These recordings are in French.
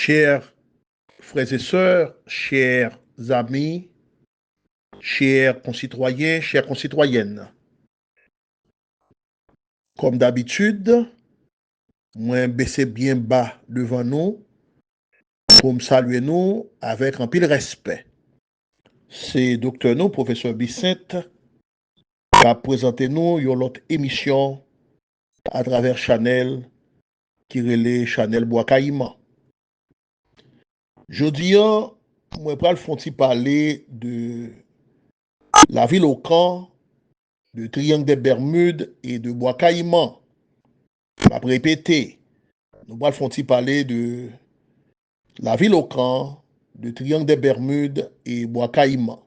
Chers frères et sœurs, chers amis, chers concitoyens, chères concitoyennes, comme d'habitude, moi baisser bien bas devant nous pour me saluer nous avec un pile respect. C'est docteur nous, professeur Bissette, qui a présenté nous une autre émission à travers Chanel, qui relait Chanel Bois-Caïman. Jeudi, moi, je vais parler de la ville au camp, de Triangle des Bermudes et de Bois-Caïman. Je vais répéter. Nous allons parler de la ville au camp, de Triangle des Bermudes et Bois-Caïman.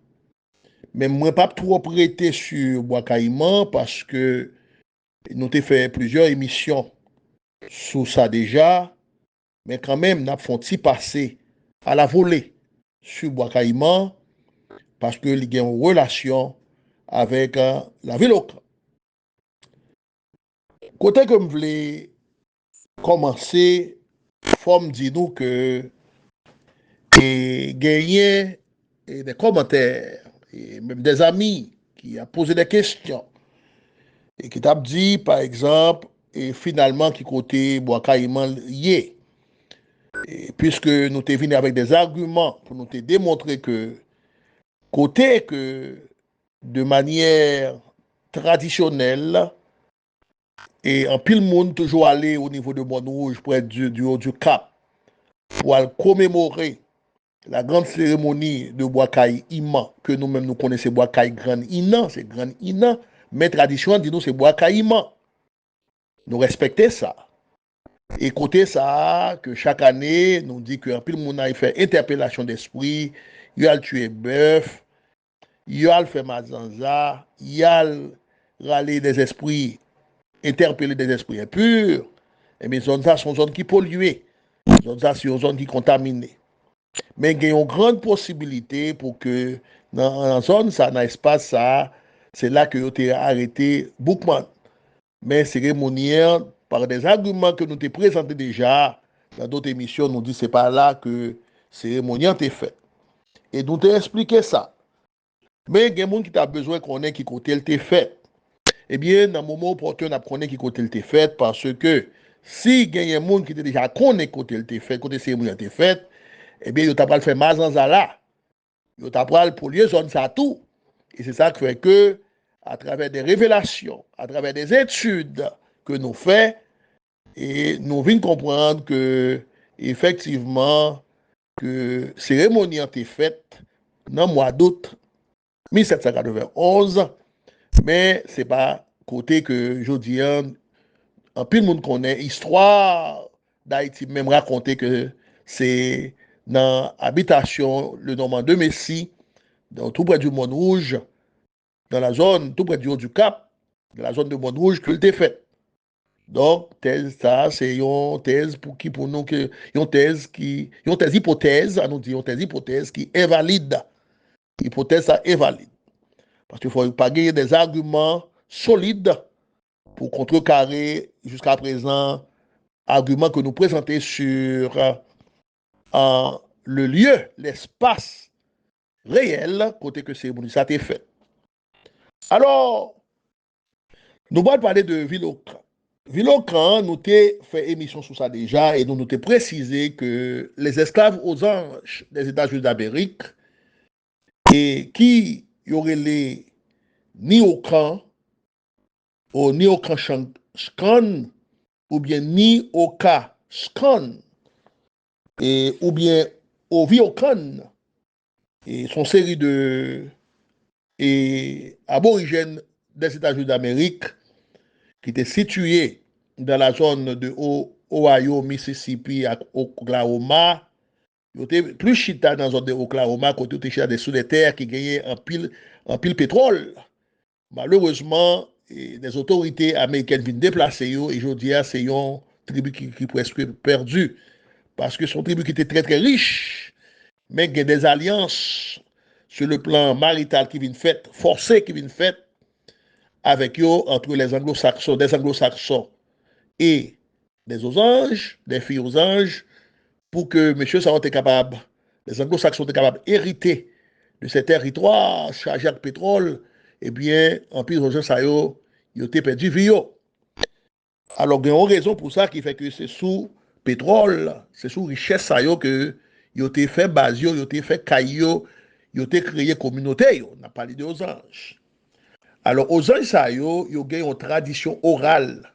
Mais moi, je ne vais pas trop prêter sur Bois-Caïman parce que nous avons fait plusieurs émissions sur ça déjà. Mais quand même, nous avons passer à la volée sur Bois-Caïman parce qu'il y a une relation avec la ville au camp. Côté que je voulais commencer, il faut me dire nous que gagner des commentaires et même des amis qui ont posé des questions et qui t'ont dit, par exemple, et finalement, qui côté Bois-Caïman lié. Puisque nous t'es venu avec des arguments pour nous te démontrer que côté que de manière traditionnelle et en pile monde toujours aller au niveau de Montrouge pour être du haut du Cap pour aller commémorer la grande cérémonie de Bois-Caï Iman, que nous-mêmes nous connaissons Bois-Caï Grand Inan, c'est Grand Inan, mais tradition dit nous c'est Bois-Caï Iman. Nous respectons ça. Et côté ça, que chaque année, nous dit que pile monde a fait interpellation d'esprit, il a tué bœuf, il a fait mazanza, il a râlé des esprits, interpellé des esprits impurs, et bien zones ça sont zones qui polluées, zones ça sont zones qui contaminées. Mais il y a une grande possibilité pour que dans la zone, ça, dans l'espace, ça, c'est là que vous avez arrêté Boukman. Mais cérémoniaire, par des arguments que nous t'ai présentés déjà dans d'autres émissions, nous dit que ce n'est pas là que cérémoniaire t'est fait. Et nous t'ai expliqué ça. Mais il y a des gens qui ont besoin qu'on ait qui côté le t'est fait. Eh bien, dans le moment opportun, on a connaît qui côté le t'est fait parce que si il y a des gens qui déjà connaît côté le t'est fait, côté cérémoniaire t'est fait, eh bien, il t'a pas fait mazanza là. Il t'a pas pour lieu zone ça tout. Et c'est ça qui fait que, à travers des révélations, à travers des études que nous faisons, et nous venons comprendre que, effectivement, que cérémonie a été faite dans le mois d'août 1791, mais ce n'est pas côté que je dis, en plus, le monde connaît l'histoire d'Haïti, même raconter que c'est dans l'habitation, le Normand de Messie, dans tout près du Mont-Rouge, dans la zone tout près du Haut du Cap, dans la zone de Mont-Rouge, que le fait. Donc, thèse, ça, c'est une thèse pour qui, pour nous, une thèse hypothèse, à nous dire, une thèse hypothèse qui est valide. Hypothèse, ça est valide. Parce qu'il faut pas gagner des arguments solides pour contrecarrer jusqu'à présent arguments que nous présentons sur le lieu, l'espace réel, côté que c'est ça a été fait. Alors, nous allons parler de Villocran. Villocran, nous avons fait émission sur ça déjà et nous avons précisé que les esclaves aux anges des États-Unis d'Amérique et qui y aurait les Ni-Ocran ou Ni-Ocran ou bien Ni-Oka-Skan ou bien Ovi-Ocran et son série de aborigènes des États-Unis d'Amérique qui étaient situés dans la zone de Ohio, Mississippi, et Oklahoma. Ils étaient plus chita dans la zone de Oklahoma, côté où ils sous les terres qui gagnaient en pile pétrole. Malheureusement, les autorités américaines viennent déplacer eux et je dis c'est une tribu qui presque perdue parce que son tribu qui était très très riche, mais il y a des alliances sur le plan marital qui viennent faites, forcées qui viennent faites avec eux entre les anglo-saxons, des anglo-saxons et des aux anges, des filles aux anges, pour que monsieur ça été capable, les anglo-saxons étaient capables d'hériter de ces territoires chargés avec pétrole, eh bien, en plus, les gens, ça y est, ils ont perdu vie. Alors, il y a une raison pour ça qui fait que c'est sous pétrole, c'est sous richesse ça y est que ils ont fait base, ils ont fait caillou, ils ont créé communauté. On a parlé aux anges. Alors, aux anges, ça y est, ils ont une tradition orale.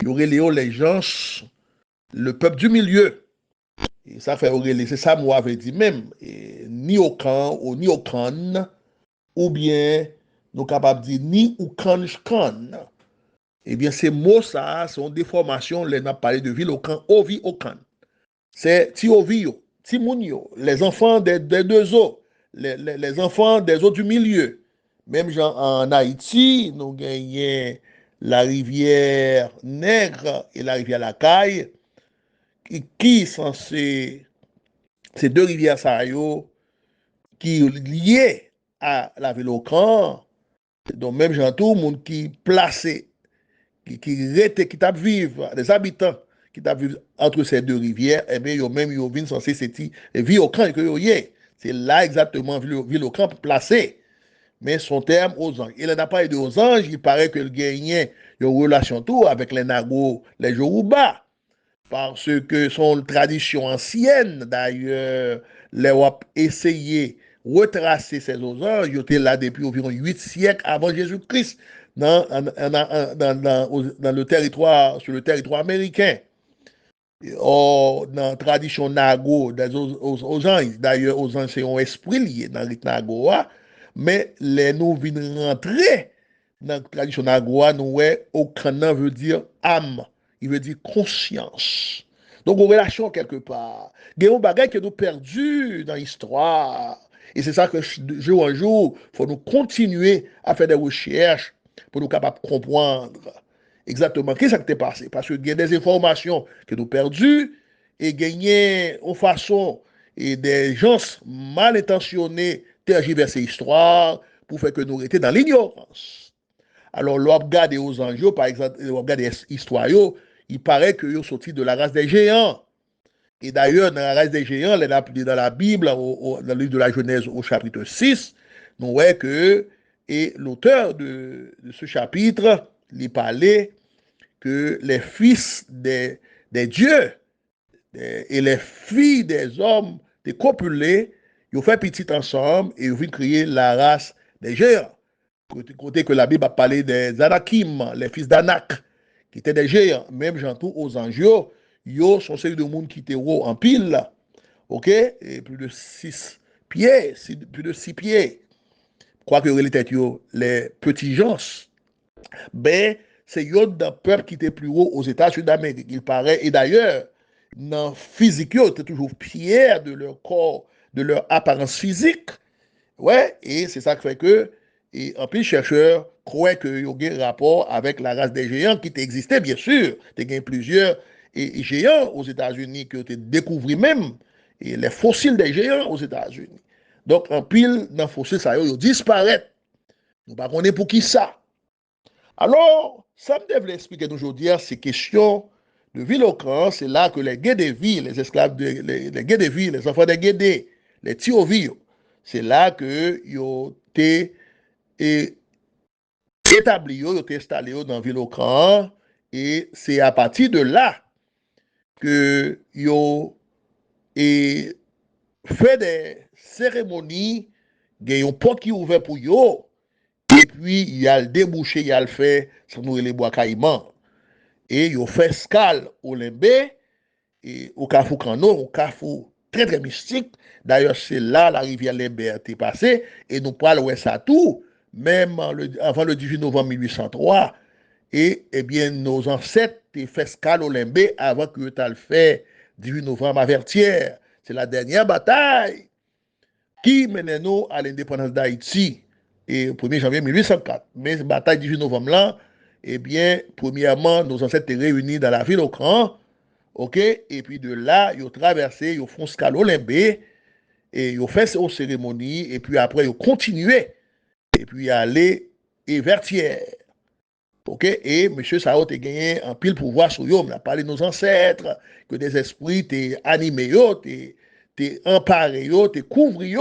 Ils ont les gens, le peuple du milieu. Et ça fait c'est ça, moi, avait dit même, ni au camp, ou ni au can, ou bien, nous capables de dire ni ou can, eh bien, ces mots, ça, sont des formations, les n'a parlé de ville au camp, ovi au camp. C'est ti ovio, ti mounio, les enfants des deux eaux, les enfants des eaux du milieu. Même genre en Haïti, nous gagnons la rivière Nègre et la rivière Lacaille, qui sont ces deux rivières ça, qui sont liées à la ville au camp. Donc, même genre tout le monde qui placé qui t'a vivre, les habitants qui t'a vivre entre ces deux rivières, eh bien, ils même ils viennent censé cette vie au camp que y est. C'est là exactement ville au camp placé. Mais son terme aux anges. Il n'a pas aidé aux anges, il paraît que le gagnait une relation tout avec les Nagos, les Yoruba. Parce que son tradition ancienne, d'ailleurs, les WAP essayé de retracer ces anges, ils étaient là depuis environ 8 siècles avant Jésus-Christ dans le territoire, sur le territoire américain. Dans la tradition Nago, aux anges, d'ailleurs, aux anges, c'est un esprit lié dans le Nago, mais les nous venons rentrer dans la tradition Nago, nous, aucun nom veut dire âme, il veut dire conscience. Donc, une relation quelque part. Il y a un bagage qui est perdu dans l'histoire. Et c'est ça que jour en jour, il faut nous continuer à faire des recherches pour nous capables de comprendre exactement qu'est-ce qui s'est passé. Parce qu'il y a des informations que nous perdues et gagner en façon et des gens mal intentionnés tergiverser l'histoire pour faire que nous étions dans l'ignorance. Alors, l'on regarde aux enjeux, par exemple, l'on regarde l'histoire, il paraît qu'ils sont sortis de la race des géants. Et d'ailleurs, dans la race des géants, dans la Bible, dans le livre de la Genèse au chapitre 6, nous voyons que l'auteur de ce chapitre, il parlait que les fils des dieux et les filles des hommes, des copulés, ils ont fait petit ensemble et ils ont créer la race des géants. Côté que la Bible a parlé des Anakim, les fils d'Anak, qui étaient des géants, même j'entends aux anges, ils sont ceux de monde qui étaient en pile, ok, et plus de 6 pieds, plus de 6 pieds. Quoi que les petits gens, ben, c'est un peuple qui était plus haut aux États-Unis d'Amérique, il paraît. Et d'ailleurs, dans le physique, ils étaient toujours fiers de leur corps, de leur apparence physique. Ouais, et c'est ça qui fait que, et en plus, les chercheurs croient qu'il y a un rapport avec la race des géants qui existait, bien sûr. Il y a plusieurs géants aux États-Unis qui ont été découverts même, et les fossiles des géants aux États-Unis. Donc, en pile, dans les fossiles, ça ils disparaissent. Nous ne connaissons pas pour qui ça. Alors, ça me devait expliquer aujourd'hui ces questions de ville au camp, c'est là que les Guédévis, les esclaves, les Guédévis, les enfants des Guédés, les Tiovis, c'est là que ils ont été établis, ils ont été installés dans la ville au camp, et c'est à partir de là que ils ont fait des cérémonies, il y a un pot qui est ouvert pour eux, et puis il y a le débouché, il y a le fait, ça nous les bois caïmans. Et ils ont fait escale au Limbé et au Carrefour Cano, au Carrefour très très mystique. D'ailleurs, c'est là la rivière Limbé a été passée et nous parlons de ça tout, même avant le 18 novembre 1803. Et eh bien, nos ancêtres ont fait escale au Limbé avant que tu aies fait 18 novembre à Vertières. C'est la dernière bataille qui menait nous à l'indépendance d'Haïti et 1er janvier 1804. Mais cette bataille 18 novembre là, eh bien, premièrement, nos ancêtres étaient réunis dans la ville au Cran, ok, et puis de là, ils ont traversé, ils ont fait escale au Limbé, et ils ont fait ces cérémonies, et puis après, ils ont continué, et puis aller et Vertières. OK? Et monsieur Sao a gagné un pile pouvoir sur eux. On a parlé de nos ancêtres, que des esprits t'es animés, t'es emparés, t'es couvrés,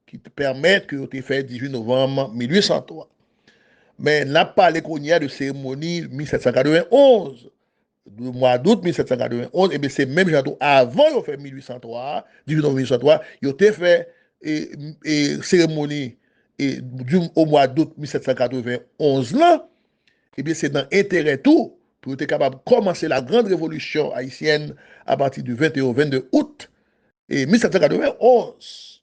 qui te permettent que tu fait 18 novembre 1803. Mais n'a pas parlé qu'on y a de cérémonie 1791, le mois d'août 1791, et bien c'est même avant, ils ont fait 1803, 18 novembre 1803, ils ont fait cérémonie au mois d'août 1791 là, et bien c'est dans l'intérêt tout pour être capable de commencer la grande révolution haïtienne à partir du 21 au 22 août et 1791.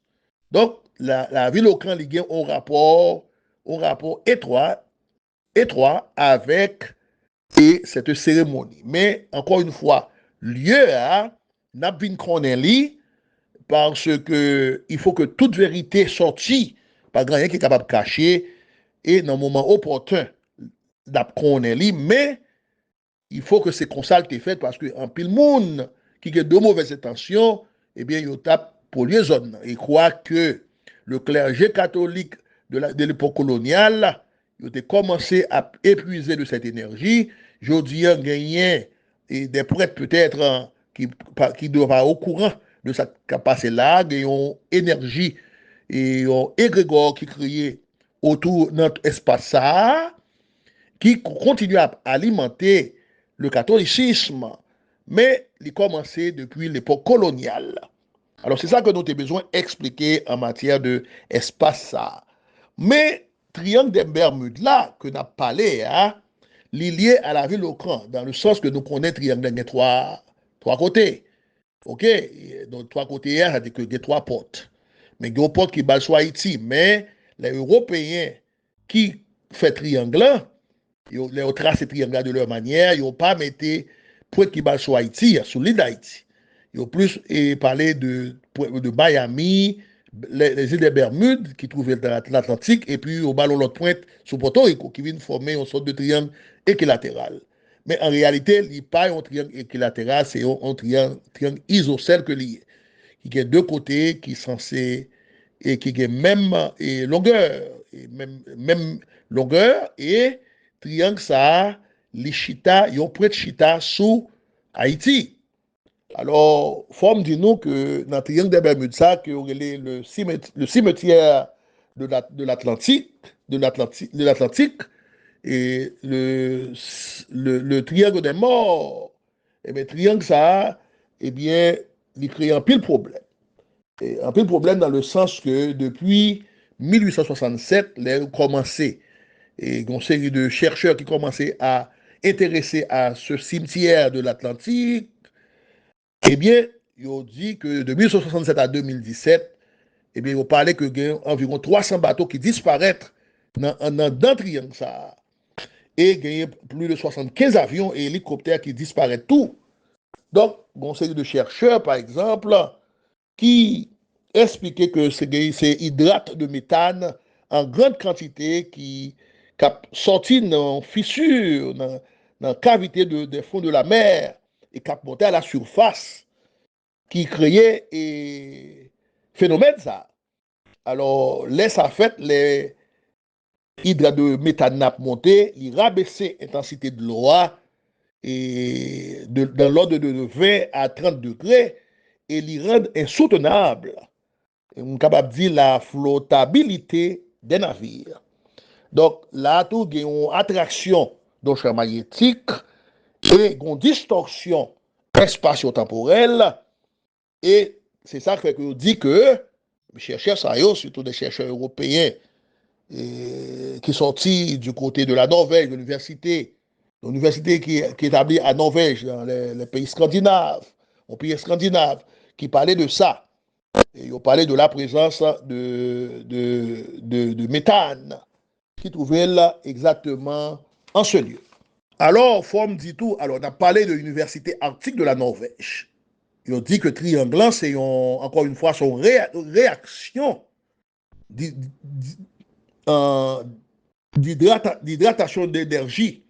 Donc, la ville au camp ligue un rapport étroit avec cette cérémonie. Mais, encore une fois, lieu à n'a pas parce que il faut que toute vérité sortie, pas grand rien qui est capable de cacher, et dans le moment opportun, d'apprendre, mais il faut que c'est comme ça que fait parce qu'en pile monde qui a de mauvaises intentions, eh bien, il tape pour les zones. Il croit que le clergé catholique de l'époque coloniale, il a commencé à épuiser de cette énergie. Je dis, gagné et des prêtres peut-être qui doivent être au courant de cette capacité-là, qui ont énergie et ont égrégore qui créait autour de notre espace ça, qui continue à alimenter le catholicisme, mais il commencé depuis l'époque coloniale. Alors c'est ça que nous avons besoin d'expliquer en matière d'espace. Mais triangle des Bermudes là, que nous avons parlé, hein, lié à la ville au camp, dans le sens que nous connaissons triangle des trois côtés. OK? Donc trois côtés, ça veut dire que des trois portes. Mais il y a une porte qui bat sur Haïti, mais les Européens qui font triangle, ils ont tracé triangle de leur manière, ils n'ont pas mis point qui bat sur Haïti, sur l'île d'Haïti. Ils ont plus parlé de Miami, les îles des Bermudes qui trouvaient dans l'Atlantique, et puis au ballon l'autre pointe sur Porto Rico, qui vient former une sorte de triangle équilatéral. Mais en réalité, il n'y a pas un triangle équilatéral, c'est un triangle isocèle que lié, qui a deux côtés, qui sont censés et qui a même longueur, même longueur, et triangle ça, les chita, ils ont près de chita sous Haïti. Alors, forme dit nous que dans le triangle des Bermudes, ça, que le cimetière de l'Atlantique, de l'Atlantique, et le triangle des morts, et bien, triangle ça, eh bien, il crée un pile problème. Et un pile problème dans le sens que depuis 1867, les ont commencé, et une série de chercheurs qui commençaient à intéresser à ce cimetière de l'Atlantique, eh bien, ils ont dit que de 1867 à 2017, eh bien, ils ont parlé que y a environ 300 bateaux qui disparaissent dans le triangle ça. Et il y a plus de 75 avions et hélicoptères qui disparaissent tout. Donc, une série de chercheurs, par exemple, qui expliquaient que c'est hydrate de méthane en grande quantité qui sorti dans fissures, dans la cavité des fonds de la mer et qui monté à la surface, qui créait et phénomène ça. Alors, laisse à fait les hydrates de méthane n'a monté, il rabaissait l'intensité de l'eau et dans l'ordre de 20 à 30 degrés et il rend insoutenable, on est capable de dire la flottabilité des navires. Donc là, tout il y a une attraction d'un champ magnétique et une distorsion spatio-temporelle. Et c'est ça qui fait que dit que les chercheurs, surtout des chercheurs européens, qui sont sortis du côté de la Norvège, de l'université qui est établie à Norvège, dans les pays scandinaves, aux pays scandinaves, qui parlaient de ça. Et ils ont parlé de la présence de méthane qui trouvait là exactement en ce lieu. Alors, Forme dit tout. Alors, on a parlé de l'université arctique de la Norvège. Ils ont dit que Trianglant, c'est encore une fois son réaction d'hydratation d'énergie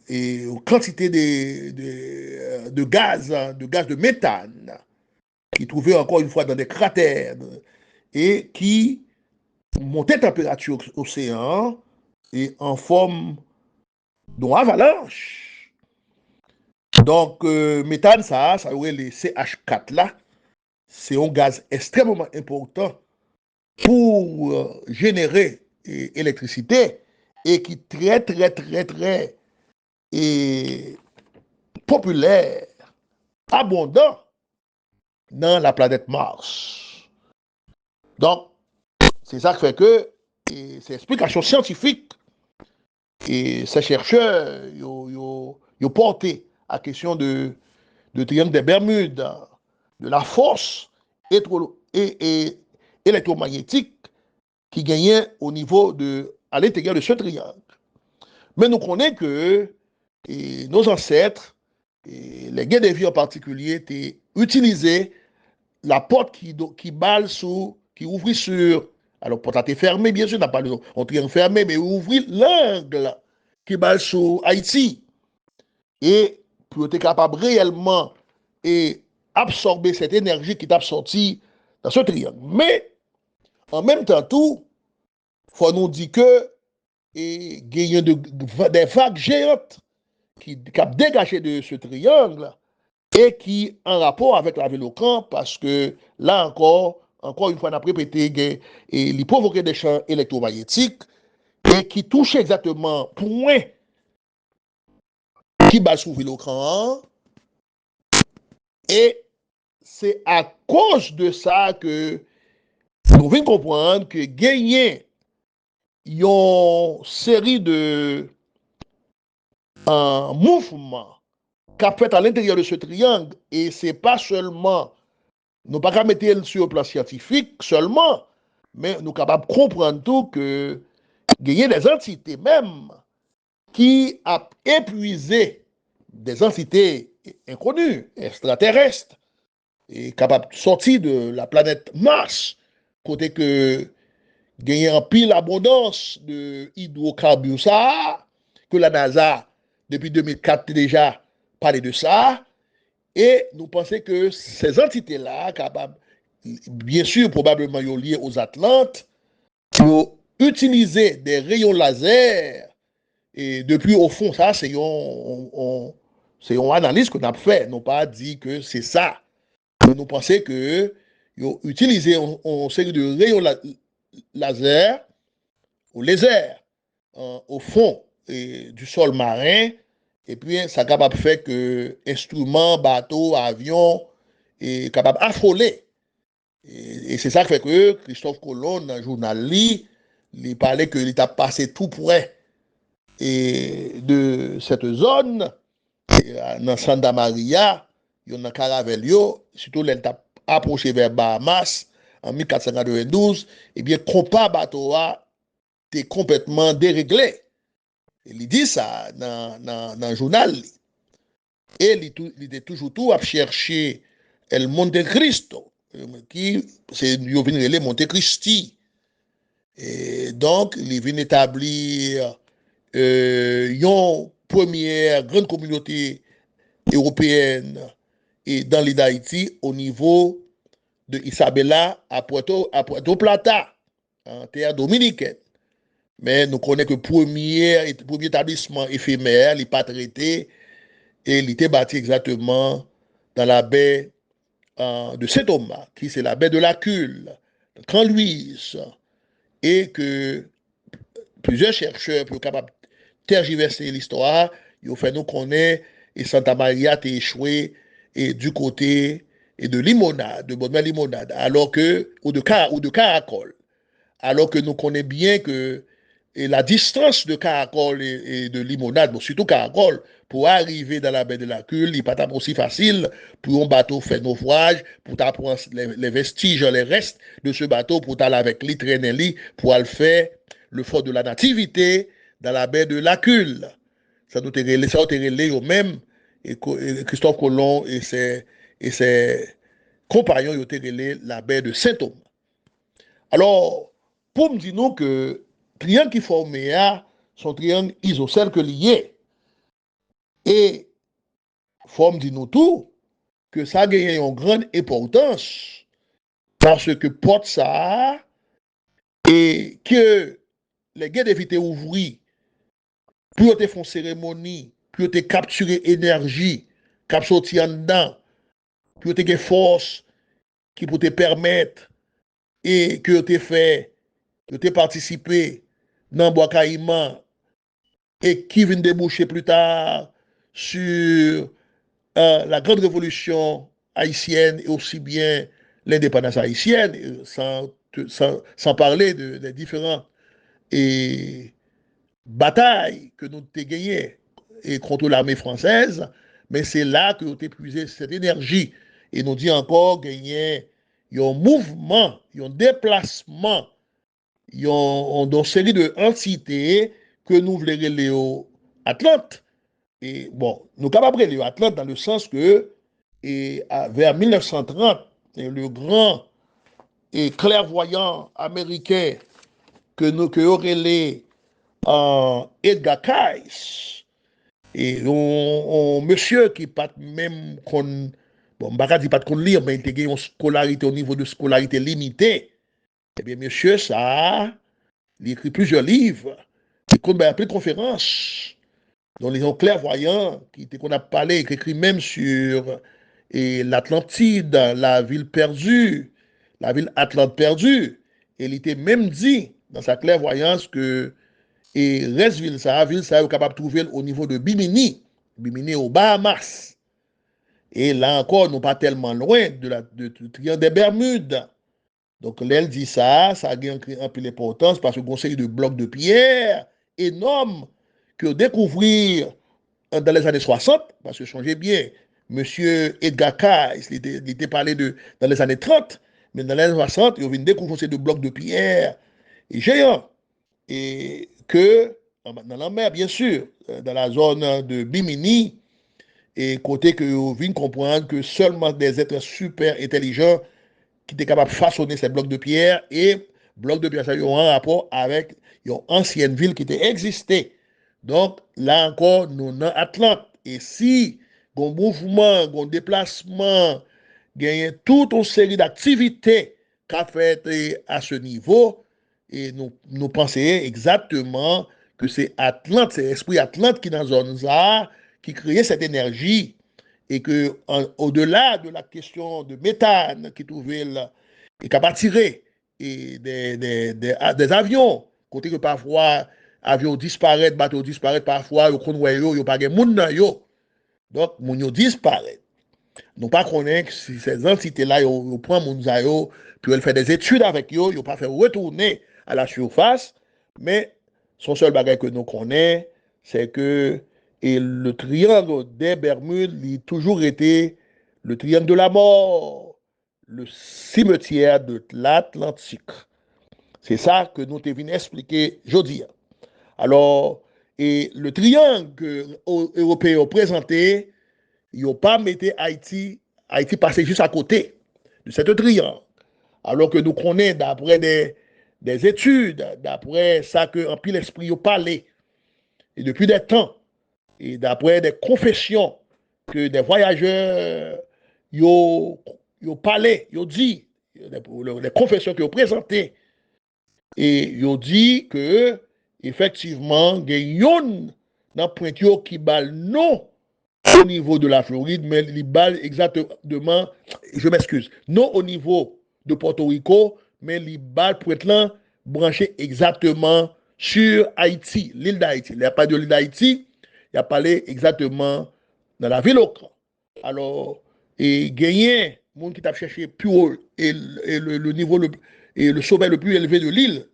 et aux quantités de gaz de méthane qui trouvaient encore une fois dans des cratères et qui montaient température océan et en forme d'avalanche. Donc, méthane, ça aurait les CH4 là, c'est un gaz extrêmement important pour générer électricité et qui est très populaire, abondant dans la planète Mars. Donc, c'est ça qui fait que c'est explication scientifique et ces chercheurs ont porté la question de triangle des Bermudes, de la force électromagnétique qui gagnait à l'intérieur de ce triangle. Mais nous connaissons que nos ancêtres, les guerres des vies en particulier, utilisaient la porte qui balle qui ouvrit sur. Alors, porte a été fermée, bien sûr, n'a pas un triangle fermé, mais ouvrit l'angle qui balle sur Haïti. Et pour être capable réellement et absorber cette énergie qui est sortie dans ce triangle. Mais, en même temps, tout, il faut nous dire que il y a des vagues géantes qui ont dégagé de ce triangle et qui en rapport avec la Vélocran, parce que là encore une fois, on a répété, il provoquait des champs électromagnétiques et qui touchaient exactement point qui bat sous Vélocran. Et c'est à cause de ça que nous venons comprendre que gagner une série de mouvements qu'a fait à l'intérieur de ce triangle, et c'est pas seulement, nous pas qu'à mettre sur le plan scientifique seulement, mais nous capables de comprendre tout que il y a des entités même qui a épuisé des entités inconnues, extraterrestres, et capables de sortir de la planète Mars, côté que il y a en pile abondance de hydrocarbures ça, que la NASA, depuis 2004 déjà, parlait de ça. Et nous pensons que ces entités-là, capables, bien sûr, probablement liées aux Atlantes, pour utiliser des rayons laser, et depuis au fond, ça, c'est une analyse qu'on a fait, non pas dit que c'est ça. Mais nous pensons que utiliser une série de rayons laser, ou laser, au fond du sol marin, et puis ça est capable de faire que instruments, bateaux, avions, est capable d'affoler. Et c'est ça qui fait que Christophe Colomb, dans le journal, il parlait qu'il a passé tout près de cette zone, dans Santa Maria, il y a un Caravelio, surtout il a approché vers Bahamas en 1492, et bien, compas bateau était complètement déréglé. Il dit ça dans le journal. Et il était toujours tout à chercher El Monte Cristo, qui c'est le Monte Cristi. Et donc, il vient établir une première grande communauté européenne et dans l'île d'Haïti au niveau de Isabela à Puerto Plata, en terre dominicaine. Mais nous connaissons que le premier établissement éphémère, il n'est pas traité, et il était bâti exactement dans la baie de Saint-Thomas, qui c'est la baie de la Cule, Camp Louise, et que plusieurs chercheurs pour capables de tergiverser l'histoire, ils ont fait nous connaître et Santa Maria a échoué et du côté et de Limonade, de Bonne Limonade, alors que ou de Caracol, alors que nous connaissons bien que et la distance de Caracol et de Limonade, bon, surtout Caracol, pour arriver dans la baie de la Cule, il n'est pas aussi facile pour un bateau faire naufrage, pour t'apprendre les vestiges, les restes de ce bateau, pour t'aller avec lui, traîner lui, pour aller faire le fort de la Nativité dans la baie de la Cule. Ça nous relé eux-mêmes, et Christophe Colomb et ses compagnons ont relé la baie de Saint-Thomas. Alors, pour me dire nous que triangle qui formé sont triangles isocèles que liés. Et forme dit nous tout que ça a gagné une grande importance parce que porte ça et que les guerres d'éviter ouvrir pour te faire une cérémonie, pour te capturer énergie, cap sorti en dedans, pour te faire force qui pour te permettre et que te fait, que te participer dans bois caïman et qui vient déboucher plus tard sur la grande révolution haïtienne et aussi bien l'indépendance haïtienne, sans parler des différents et bataille que nous avons gagnée contre l'armée française, mais c'est là que nous avons épuisé cette énergie. Et nous dit encore gagner un mouvement, un déplacement, une série d'entités que nous voulons les Atlante. Et bon, nous sommes capables de les Atlante dans le sens que vers 1930, le grand et clairvoyant américain que aurait les Edgar Cayce, et un monsieur qui pas même qu'on, bon, je ne dis pas qu'on lire, mais il a une scolarité au niveau de scolarité limitée. Eh bien, monsieur, ça, il a écrit plusieurs livres, il a plein de conférences, dont les gens clairvoyants, qu'on a parlé, qui écrit même sur l'Atlantide, la ville perdue, la ville Atlante perdue. Et il était même dit, dans sa clairvoyance, que et reste ville ça est capable de trouver au niveau de Bimini aux Bahamas. Et là encore, nous pas tellement loin du triangle des Bermudes. Donc, elle dit ça a un peu d'importance parce que conseil de blocs de pierre énormes que découvrir dans les années 60, parce que changez bien, monsieur Edgar Cayce, il était parlé dans les années 30, mais dans les années 60, il vient découvrir ces deux blocs de pierre et géants. Et que, dans la mer, bien sûr, dans la zone de Bimini, et côté que vous venez comprendre que seulement des êtres super intelligents qui étaient capables de façonner ces blocs de pierre, et blocs de pierre, ça a un rapport avec une ancienne ville qui était existée. Donc, là encore, nous sommes en Atlante. Et si, un mouvement, un déplacement, il toute une série d'activités qu'a fait à ce niveau, et nous pensons exactement que c'est Atlante, c'est l'esprit Atlante qui est dans la zone ça, qui crée cette énergie, et que au-delà de la question de méthane qui trouvait là, et qui a attiré et des avions, côté que parfois avions disparaissent, bateaux disparaissent, parfois ils ne pas de monde dans yo. Donc, moun yo disparaît. Nous pas connaître si ces entités-là, ils prennent moun yo, puis ils font des études avec eux, ils pas faire retourner à la surface, mais son seul bagage que nous connaissons, c'est que et le triangle des Bermudes a toujours été le triangle de la mort, le cimetière de l'Atlantique. C'est ça que nous devons expliquer aujourd'hui. Alors, et le triangle que les Européens ont présenté, ils n'ont pas mis Haïti passé juste à côté de cette triangle. Alors que nous connaissons d'après des études, d'après ça que en pile l'esprit a parlé, et depuis des temps, et d'après des confessions que des voyageurs ont parlé, ils ont dit, les confessions qu'ils ont présentées, et ils ont dit que, effectivement, il y a une dans pointio qui balle non au niveau de la Floride, mais il balle exactement, je m'excuse, non au niveau de Porto Rico, mais il balle pour être là, branché exactement sur Haïti, l'île d'Haïti. Il n'y a pas de l'île d'Haïti, il a parlé exactement dans la ville au Cran. Alors, et gagner, monde qui t'a cherché plus haut et le niveau et le sommet le plus élevé de l'île,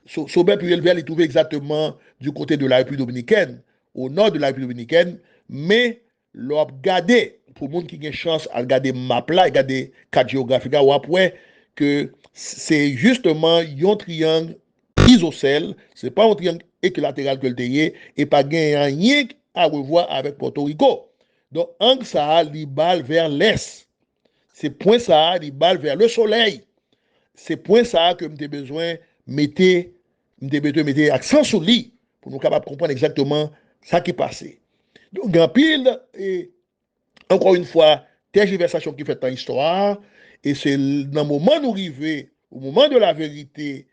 sommet plus élevé, il est trouvé exactement du côté de la République dominicaine, au nord de la République dominicaine, mais l'on regardé, pour le monde qui a une chance à regarder map là, regarder carte géographique, ou après, que c'est justement un triangle isocèle, c'est pas un triangle équilatéral que le tayé, et pas rien à revoir avec Porto Rico. Donc, angle ça, il balle vers l'est. C'est point ça, il balle vers le soleil. C'est point ça que j'ai besoin de mettre accent sur lui pour nous capables de comprendre exactement ce qui est passé. Donc, en pile, et encore une fois, tergiversation qui fait dans l'histoire, et c'est dans le moment où nous arrivons, au moment de la vérité,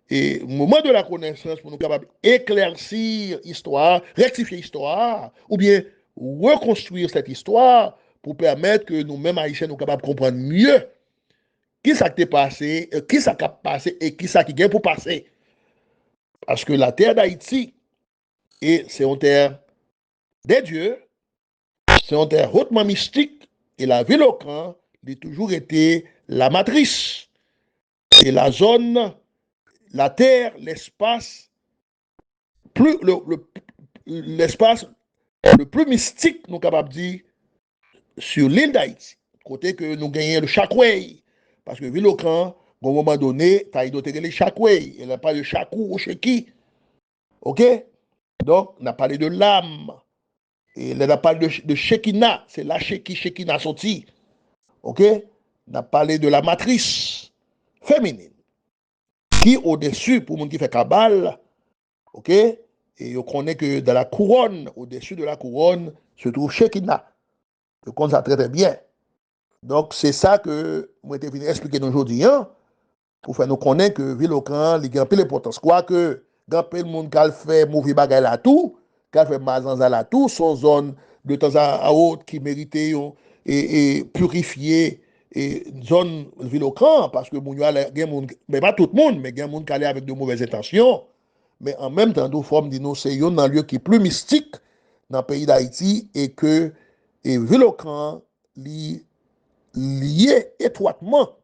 Et au moment de la connaissance, pour nous capables d'éclaircir l'histoire, rectifier l'histoire, ou bien reconstruire cette histoire pour permettre que nous-mêmes, Haïtiens, nous capables de comprendre mieux qui ça qui est passé, qui ça qui a passé et qui ça qui vient pour passer. Parce que la terre d'Haïti, c'est une terre des dieux, c'est une terre hautement mystique, et la ville au camp a toujours été la matrice. Et la zone, la terre, l'espace, l'espace le plus mystique, nous sommes capables de dire, sur l'île d'Haïti. Côté que nous gagnons le Chakoué. Parce que Ville-au-Camp, à un moment donné, tu as identifié le Chakoué. Il n'y a pas de Chakou ou Cheki. OK? Donc, on a parlé de l'âme. Et on a parlé de Shekina. C'est la Shekina sorti. OK? On a parlé de la matrice féminine. Qui au-dessus, pour les qui fait cabale, OK? Et on connaît que dans la couronne, au-dessus de la couronne, se trouve Shekina. Je connais ça très, très bien. Donc, c'est ça que moi, je venu expliquer aujourd'hui, hein, pour faire nous connaître que Ville-au-Camp, il y a un peu l'importance. Quoique, il y a un peu de monde qui fait mauvais bagaille là tout, qui fait mazanza là tout, son zone de temps à autre qui méritait et purifier et zone Ville-au-Camp, parce que il y a monde, mais pas tout le monde, mais il y a des gens qui allaient avec de mauvaises intentions. Mais en même temps, nous formes de nous, c'est un lieu qui est plus mystique dans le pays d'Haïti et que Ville-au-Camp, lié étroitement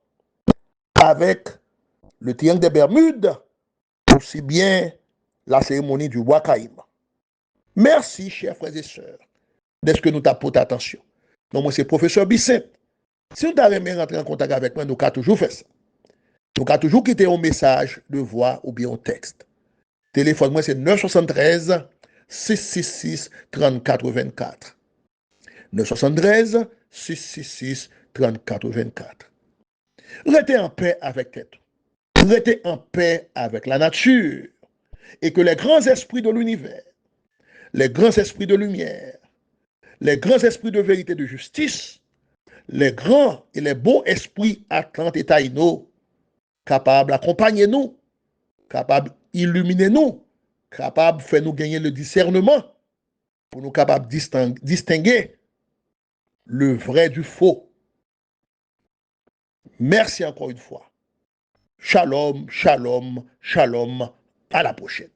avec le triangle des Bermudes, aussi bien la cérémonie du Wakaïm. Merci, chers frères et sœurs, de ce que nous t'apportons attention. Donc, moi, c'est professeur Bisset. Si vous avez rentrer en contact avec moi, nous avons toujours fait ça. Nous avons toujours quitté un message de voix ou bien un texte. Téléphone, moi, c'est 973 666 30 84. 973 666 30 84. Restez en paix avec tête. Restez en paix avec la nature. Et que les grands esprits de l'univers, les grands esprits de lumière, les grands esprits de vérité et de justice, les grands et les beaux esprits Atlantes et Taïno, capables d'accompagner nous, capables d'illuminer nous, capables de faire nous gagner le discernement, pour nous capables de distinguer le vrai du faux. Merci encore une fois. Shalom, shalom, shalom. À la prochaine.